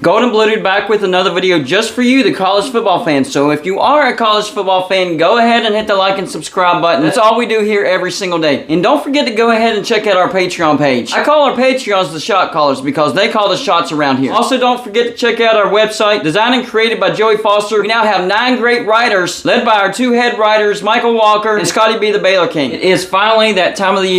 Gold and Blue Dude back with another video just for you, the college football fans. So if you are a college football fan, go ahead and hit the like and subscribe button. That's all we do here every single day. And don't forget to go ahead and check out our Patreon page. I call our Patreons the shot callers because they call the shots around here. Also, don't forget to check out our website, designed and created by Joey Foster. We now have 9 great writers, led by our 2 head writers, Michael Walker and Scotty B. the Baylor King. It is finally that time of the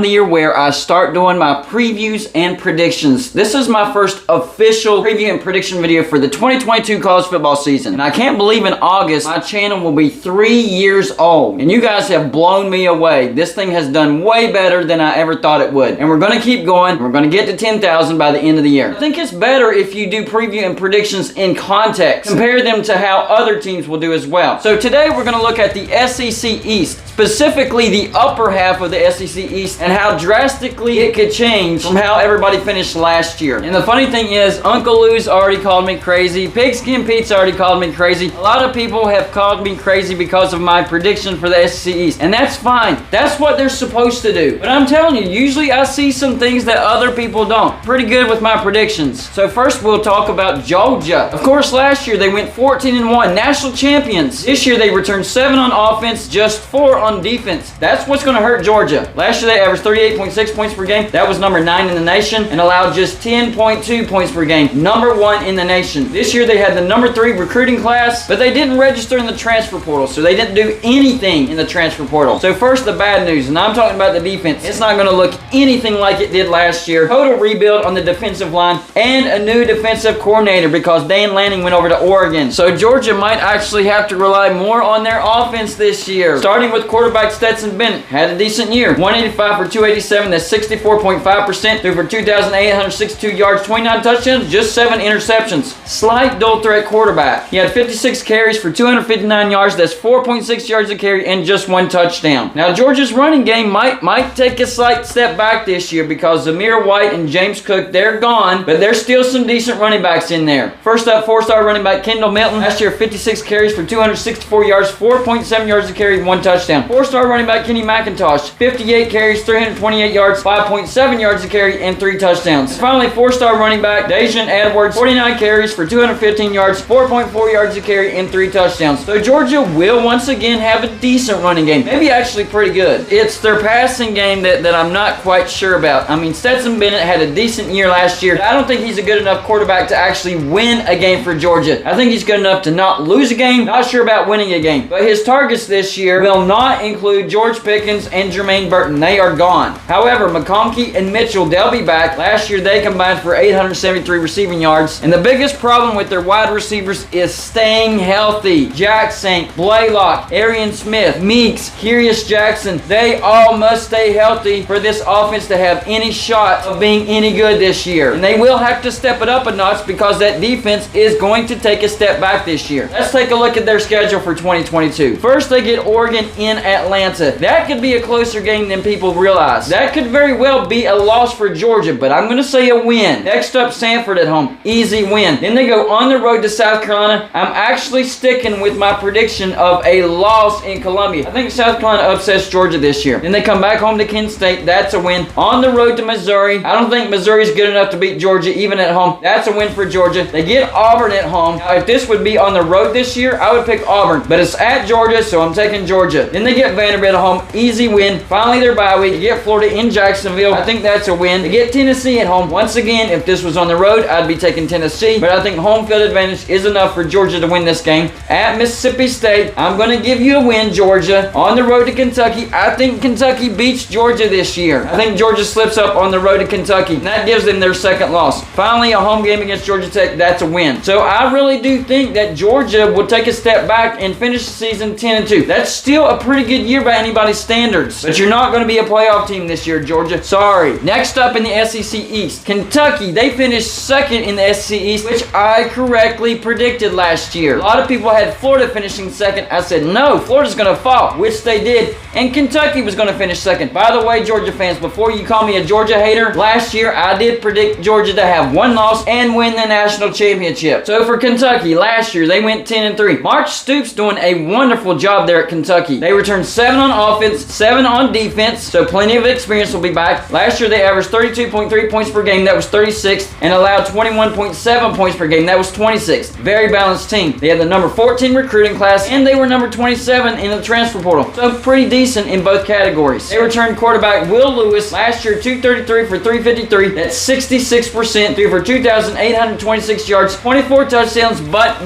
year where I start doing my previews and predictions. This is my first official preview and prediction video for the 2022 college football season. And I can't believe in August, my channel will be 3 years old. And you guys have blown me away. This thing has done way better than I ever thought it would. And we're going to keep going. We're going to get to 10,000 by the end of the year. I think it's better if you do preview and predictions in context. Compare them to how other teams will do as well. So today we're going to look at the SEC East, specifically the upper half of the SEC East, and how drastically it could change from how everybody finished last year. And the funny thing is, Uncle Lou's already called me crazy. Pigskin Pete's already called me crazy. A lot of people have called me crazy because of my prediction for the SEC East. And that's fine. That's what they're supposed to do. But I'm telling you, usually I see some things that other people don't. Pretty good with my predictions. So first we'll talk about Georgia. Of course, last year they went 14-1, national champions. This year they returned 7 on offense, just 4 on defense. That's what's going to hurt Georgia. Last year they averaged 38.6 points per game. That was number 9 in the nation and allowed just 10.2 points per game. Number 1 in the nation. This year they had the number 3 recruiting class, but they didn't register in the transfer portal, so they didn't do anything in the transfer portal. So first, the bad news, and I'm talking about the defense. It's not going to look anything like it did last year. Total rebuild on the defensive line and a new defensive coordinator because Dan Lanning went over to Oregon. So Georgia might actually have to rely more on their offense this year. Starting with quarterback Stetson Bennett, had a decent year. 185 for 287, that's 64.5%. Threw for 2,862 yards, 29 touchdowns, just 7 interceptions. Slight dual threat quarterback. He had 56 carries for 259 yards, that's 4.6 yards a carry and just 1 touchdown. Now Georgia's running game might take a slight step back this year because Zamir White and James Cook, they're gone, but there's still some decent running backs in there. First up, 4-star running back Kendall Milton. Last year, 56 carries for 264 yards, 4.7 yards a carry, 1 touchdown. 4-star running back Kenny McIntosh, 58 carries, 328 yards, 5.7 yards a carry, and 3 touchdowns. And finally, 4-star running back Daijun Edwards, 49 carries for 215 yards, 4.4 yards a carry, and 3 touchdowns. So Georgia will once again have a decent running game. Maybe actually pretty good. It's their passing game that I'm not quite sure about. I mean, Stetson Bennett had a decent year last year, but I don't think he's a good enough quarterback to actually win a game for Georgia. I think he's good enough to not lose a game. Not sure about winning a game. But his targets this year will not include George Pickens and Jermaine Burton. They are gone. However, McConkey and Mitchell, they'll be back. Last year, they combined for 873 receiving yards. And the biggest problem with their wide receivers is staying healthy. Jack Saint, Blaylock, Arian Smith, Meeks, Kyrios Jackson, they all must stay healthy for this offense to have any shot of being any good this year. And they will have to step it up a notch because that defense is going to take a step back this year. Let's take a look at their schedule for 2022. First, they get Oregon in Atlanta. That could be a closer game than people realize. That could very well be a loss for Georgia, but I'm going to say a win. Next up, Samford at home. Easy win. Then they go on the road to South Carolina. I'm actually sticking with my prediction of a loss in Columbia. I think South Carolina upsets Georgia this year. Then they come back home to Kent State. That's a win. On the road to Missouri. I don't think Missouri's good enough to beat Georgia even at home. That's a win for Georgia. They get Auburn at home. Now, if this would be on the road this year, I would pick Auburn. But it's at Georgia, so I'm taking Georgia. Then they get Vanderbilt at home. Easy win. Finally, their bye week. They get Florida in Jacksonville. I think that's a win. They get Tennessee at home. Once again, if this was on the road, I'd be taking Tennessee. But I think home field advantage is enough for Georgia to win this game. At Mississippi State, I'm going to give you a win, Georgia. On the road to Kentucky, I think Kentucky beats Georgia this year. I think Georgia slips up on the road to Kentucky. And that gives them their second loss. Finally, a home game against Georgia Tech, that's a win. So I really do think that Georgia will take a step back and finish the season 10-2. That's still a pretty good year by anybody's standards. But you're not going to be a playoff team this year, Georgia. Sorry. Next up in the SEC East, Kentucky. They finished second in the SEC East, which I correctly predicted last year. A lot of people had Florida finishing second. I said, no, Florida's going to fall, which they did. And Kentucky was going to finish second. By the way, Georgia fans, before you call me a Georgia hater, last year I did predict Georgia to have 1 loss and win the national championship. So for Kentucky, last year they went 10-3. Mark Stoops doing a wonderful job there at Kentucky. They were returned 7 on offense, 7 on defense, so plenty of experience will be back. Last year they averaged 32.3 points per game, that was 36th, and allowed 21.7 points per game, that was 26th. Very balanced team. They had the number 14 recruiting class, and they were number 27 in the transfer portal, so pretty decent in both categories. They returned quarterback Will Lewis, last year 233 for 353, that's 66%, threw for 2,826 yards, 24 touchdowns, but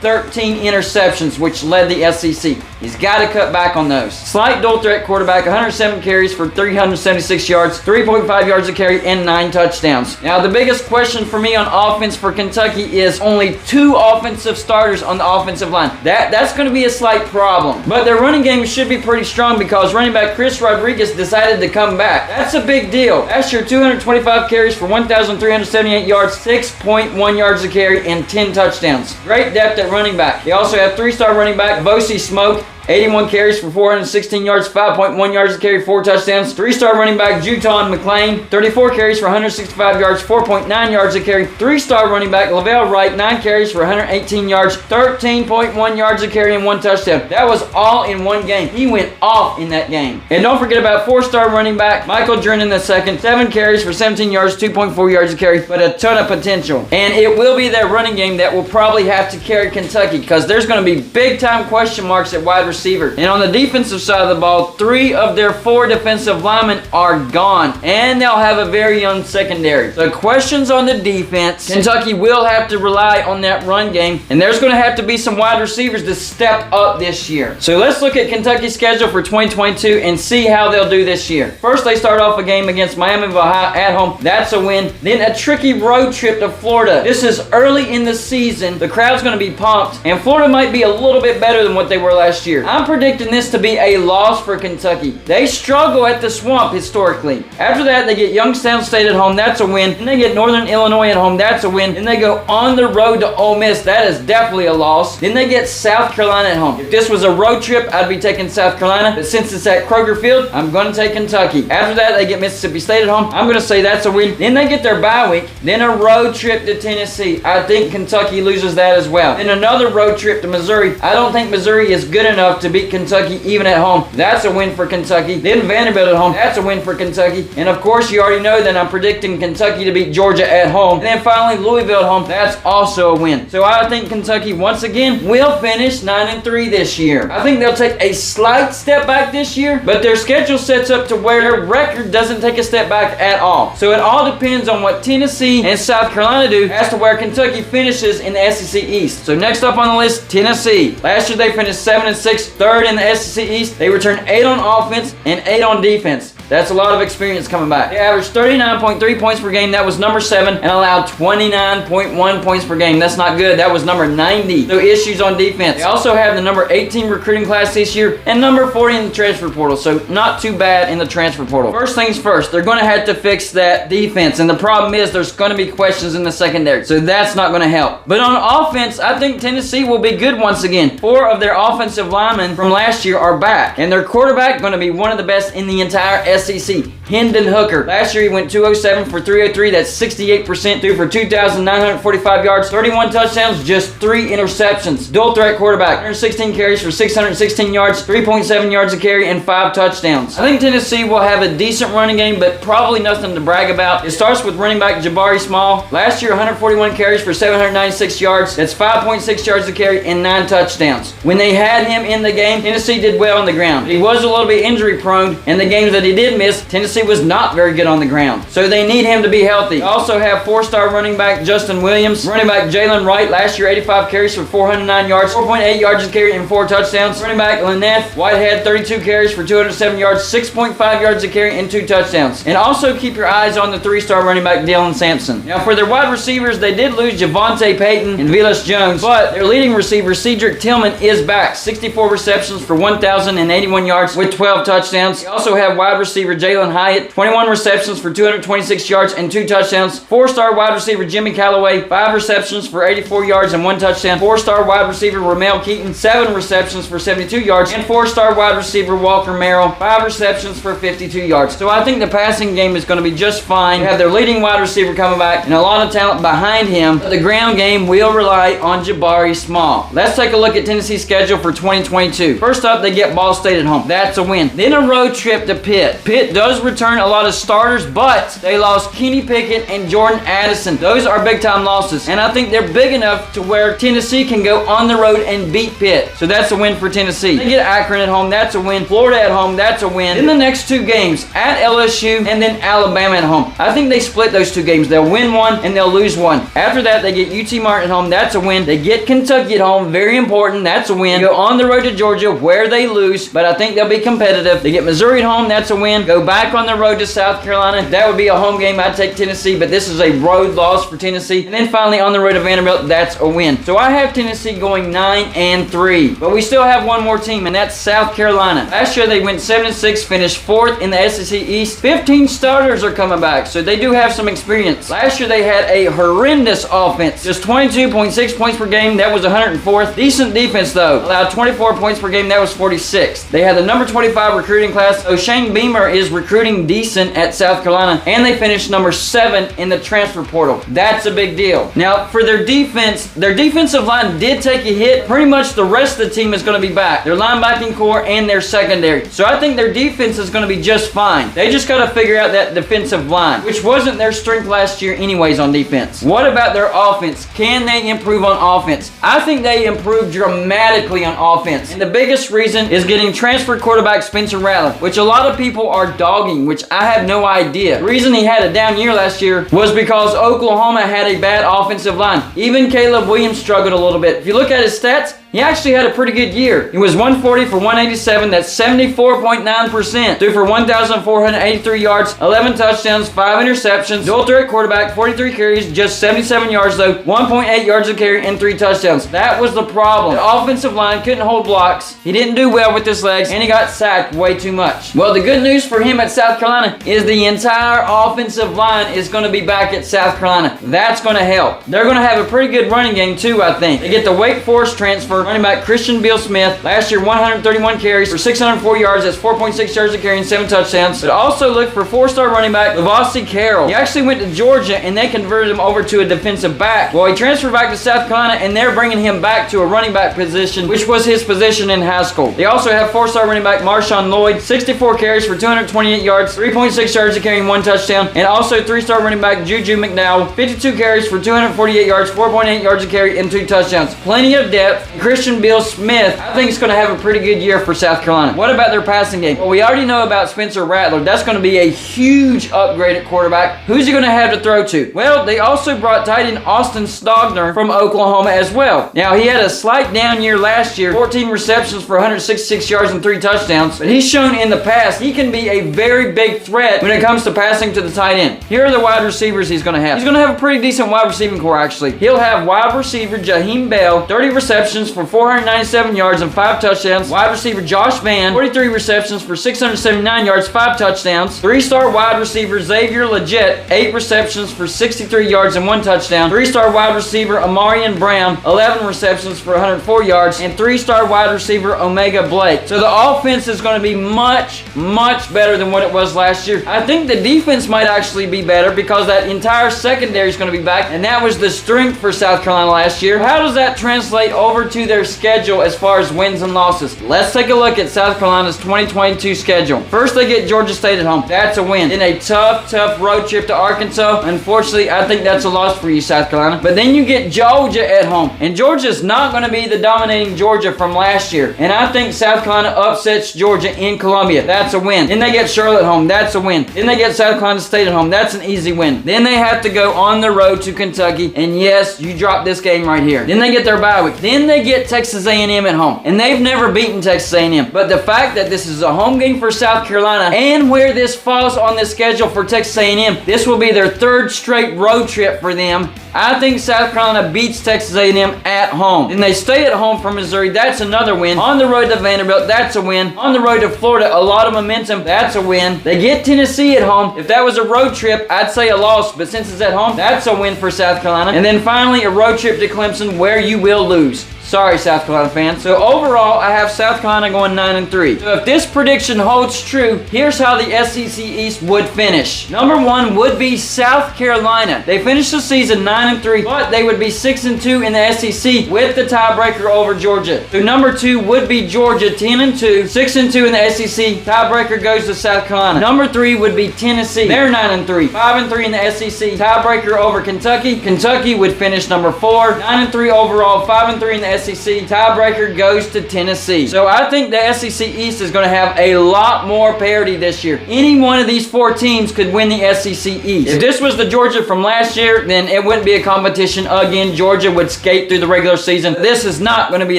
13 interceptions, which led the SEC. He's got to cut back on those. Slight dual threat quarterback, 107 carries for 376 yards, 3.5 yards a carry, and 9 touchdowns. Now, the biggest question for me on offense for Kentucky is only 2 offensive starters on the offensive line. That's going to be a slight problem. But their running game should be pretty strong because running back Chris Rodriguez decided to come back. That's a big deal. Last year, 225 carries for 1,378 yards, 6.1 yards a carry, and 10 touchdowns. Great depth at running back. They also have 3-star running back Bosie Smoke, 81 carries for 416 yards, 5.1 yards to carry, 4 touchdowns. 3-star running back Juton McClain, 34 carries for 165 yards, 4.9 yards to carry. 3-star running back Lavelle Wright, 9 carries for 118 yards, 13.1 yards to carry, and 1 touchdown. That was all in one game. He went off in that game. And don't forget about 4-star running back Michael Drennan II, 7 carries for 17 yards, 2.4 yards to carry, but a ton of potential. And it will be that running game that will probably have to carry Kentucky because there's going to be big-time question marks at wide receiver. And on the defensive side of the ball, 3 of their 4 defensive linemen are gone. And they'll have a very young secondary. So questions on the defense. Kentucky will have to rely on that run game. And there's going to have to be some wide receivers to step up this year. So let's look at Kentucky's schedule for 2022 and see how they'll do this year. First, they start off a game against Miami of Ohio at home. That's a win. Then a tricky road trip to Florida. This is early in the season. The crowd's going to be pumped. And Florida might be a little bit better than what they were last year. I'm predicting this to be a loss for Kentucky. They struggle at the Swamp historically. After that, they get Youngstown State at home. That's a win. Then they get Northern Illinois at home. That's a win. Then they go on the road to Ole Miss. That is definitely a loss. Then they get South Carolina at home. If this was a road trip, I'd be taking South Carolina. But since it's at Kroger Field, I'm going to take Kentucky. After that, they get Mississippi State at home. I'm going to say that's a win. Then they get their bye week. Then a road trip to Tennessee. I think Kentucky loses that as well. Then another road trip to Missouri. I don't think Missouri is good enough to beat Kentucky even at home. That's a win for Kentucky. Then Vanderbilt at home. That's a win for Kentucky. And of course, you already know that I'm predicting Kentucky to beat Georgia at home. And then finally, Louisville at home. That's also a win. So I think Kentucky, once again, will finish 9-3 this year. I think they'll take a slight step back this year, but their schedule sets up to where their record doesn't take a step back at all. So it all depends on what Tennessee and South Carolina do as to where Kentucky finishes in the SEC East. So next up on the list, Tennessee. Last year they finished 7-6, 3rd in the SEC East. They returned 8 on offense and 8 on defense. That's a lot of experience coming back. They averaged 39.3 points per game. That was number 7, and allowed 29.1 points per game. That's not good. That was number 90. So issues on defense. They also have the number 18 recruiting class this year and number 40 in the transfer portal. So not too bad in the transfer portal. First things first, they're going to have to fix that defense. And the problem is there's going to be questions in the secondary. So that's not going to help. But on offense, I think Tennessee will be good once again. 4 of their offensive linemen from last year are back. And their quarterback going to be one of the best in the entire SEC. Hendon Hooker. Last year he went 207 for 303. That's 68%. Threw for 2,945 yards, 31 touchdowns, just 3 interceptions. Dual threat quarterback. 116 carries for 616 yards, 3.7 yards a carry, and 5 touchdowns. I think Tennessee will have a decent running game, but probably nothing to brag about. It starts with running back Jabari Small. Last year, 141 carries for 796 yards. That's 5.6 yards a carry and 9 touchdowns. When they had him in the game, Tennessee did well on the ground. He was a little bit injury prone, and the games that he did miss, Tennessee was not very good on the ground. So they need him to be healthy. They also have 4-star running back Justin Williams. Running back Jalen Wright. Last year, 85 carries for 409 yards, 4.8 yards a carry, and 4 touchdowns. Running back Lynette Whitehead, 32 carries for 207 yards, 6.5 yards a carry, and 2 touchdowns. And also keep your eyes on the 3-star running back Dylan Sampson. Now, for their wide receivers, they did lose Javonte Payton and Vilas Jones, but their leading receiver, Cedric Tillman, is back. 64 receptions for 1,081 yards with 12 touchdowns. They also have wide receiver receiver Jalen Hyatt, 21 receptions for 226 yards and 2 touchdowns. 4-star wide receiver Jimmy Callaway, 5 receptions for 84 yards and 1 touchdown. 4-star wide receiver Ramel Keaton, 7 receptions for 72 yards. And 4-star wide receiver Walker Merrill, 5 receptions for 52 yards. So I think the passing game is going to be just fine. You have their leading wide receiver coming back and a lot of talent behind him. But the ground game will rely on Jabari Small. Let's take a look at Tennessee's schedule for 2022. First up, they get Ball State at home. That's a win. Then a road trip to Pitt. Pitt does return a lot of starters, but they lost Kenny Pickett and Jordan Addison. Those are big-time losses, and I think they're big enough to where Tennessee can go on the road and beat Pitt. So that's a win for Tennessee. They get Akron at home. That's a win. Florida at home. That's a win. Then the next 2 games, at LSU and then Alabama at home. I think they split those 2 games. They'll win one and they'll lose one. After that, they get UT Martin at home. That's a win. They get Kentucky at home. Very important. That's a win. They go on the road to Georgia where they lose, but I think they'll be competitive. They get Missouri at home. That's a win. Go back on the road to South Carolina. That would be a home game. I'd take Tennessee, but this is a road loss for Tennessee. And then finally on the road to Vanderbilt, that's a win. So I have Tennessee going 9-3, but we still have one more team, and that's South Carolina. Last year they went 7-6, finished 4th in the SEC East. 15 starters are coming back, so they do have some experience. Last year they had a horrendous offense, just 22.6 points per game. That was 104th. Decent defense though, allowed 24 points per game. That was 46th. They had the number 25 recruiting class. O'Shane Beamer is recruiting decent at South Carolina, and they finished number 7 in the transfer portal. That's a big deal. Now for their defense, their defensive line did take a hit. Pretty much the rest of the team is going to be back. Their linebacking core and their secondary. So I think their defense is going to be just fine. They just got to figure out that defensive line, which wasn't their strength last year anyways on defense. What about their offense? Can they improve on offense? I think they improved dramatically on offense. And the biggest reason is getting transfer quarterback Spencer Rattler, which a lot of people are dogging, which I have no idea. The reason he had a down year last year was because Oklahoma had a bad offensive line. Even Caleb Williams struggled a little bit. If you look at his stats, he actually had a pretty good year. He was 140 for 187. That's 74.9%. Threw for 1,483 yards, 11 touchdowns, 5 interceptions. Dual threat quarterback, 43 carries, just 77 yards though, 1.8 yards a carry, and 3 touchdowns. That was the problem. The offensive line couldn't hold blocks. He didn't do well with his legs, and he got sacked way too much. Well, the good news for him at South Carolina is the entire offensive line is going to be back at South Carolina. That's going to help. They're going to have a pretty good running game too, I think. They get the Wake Forest transfer. Running back Christian Beal Smith, last year 131 carries for 604 yards. That's 4.6 yards a carry and 7 touchdowns. But also look for 4-star running back Lavasi Carroll. He actually went to Georgia and they converted him over to a defensive back. Well, he transferred back to South Carolina and they're bringing him back to a running back position, which was his position in high school. They also have 4-star running back Marshawn Lloyd, 64 carries for 228 yards, 3.6 yards a carry and 1 touchdown. And also 3-star running back Juju McDowell, 52 carries for 248 yards, 4.8 yards a carry and 2 touchdowns. Plenty of depth. Christian Beal Smith, I think, is going to have a pretty good year for South Carolina. What about their passing game? Well, we already know about Spencer Rattler. That's going to be a huge upgrade at quarterback. Who's he going to have to throw to? Well, they also brought tight end Austin Stogner from Oklahoma as well. Now, he had a slight down year last year, 14 receptions for 166 yards and 3 touchdowns, but he's shown in the past he can be a very big threat when it comes to passing to the tight end. Here are the wide receivers he's going to have. He's going to have a pretty decent wide receiving core, actually. He'll have wide receiver Jaheim Bell, 30 receptions for 497 yards and 5 touchdowns. Wide receiver Josh Vann, 43 receptions for 679 yards, 5 touchdowns. 3-star wide receiver Xavier Legette, 8 receptions for 63 yards and 1 touchdown. 3-star wide receiver Amarian Brown, 11 receptions for 104 yards. And 3-star wide receiver Omega Blake. So the offense is going to be much, much better than what it was last year. I think the defense might actually be better because that entire secondary is going to be back, and that was the strength for South Carolina last year. How does that translate over to their schedule as far as wins and losses? Let's take a look at South Carolina's 2022 schedule. First, they get Georgia State at home. That's a win. Then a tough road trip to Arkansas. Unfortunately, I think that's a loss for you, South Carolina. But then you get Georgia at home. And Georgia's not going to be the dominating Georgia from last year. And I think South Carolina upsets Georgia in Columbia. That's a win. Then they get Charlotte at home. That's a win. Then they get South Carolina State at home. That's an easy win. Then they have to go on the road to Kentucky. And yes, you drop this game right here. Then they get their bye week. Then they get get Texas A&M at home. And they've never beaten Texas A&M. But the fact that this is a home game for South Carolina and where this falls on the schedule for Texas A&M, this will be their third straight road trip for them. I think South Carolina beats Texas A&M at home. Then they stay at home for Missouri. That's another win. On the road to Vanderbilt, that's a win. On the road to Florida, a lot of momentum. That's a win. They get Tennessee at home. If that was a road trip, I'd say a loss. But since it's at home, that's a win for South Carolina. And then finally, a road trip to Clemson where you will lose. Sorry, South Carolina fans. So overall, I have South Carolina going 9-3. So if this prediction holds true, here's how the SEC East would finish. Number 1 would be South Carolina. They finished the season 9-3, but they would be 6-2 in the SEC with the tiebreaker over Georgia. So number 2 would be Georgia, 10-2, 6-2 in the SEC. Tiebreaker goes to South Carolina. Number 3 would be Tennessee. They're 9-3, 5-3 in the SEC. Tiebreaker over Kentucky. Kentucky would finish number 4, 9-3 overall, 5-3 in the SEC. Tiebreaker goes to Tennessee. So I think the SEC East is going to have a lot more parity this year. Any one of these 4 teams could win the SEC East. If this was the Georgia from last year, then it wouldn't be a competition again. Georgia would skate through the regular season. This is not going to be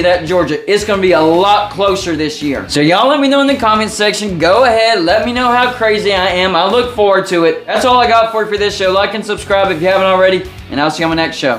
that Georgia. It's going to be a lot closer this year. So y'all let me know in the comments section. Go ahead. Let me know how crazy I am. I look forward to it. That's all I got for you for this show. Like and subscribe if you haven't already, and I'll see you on my next show.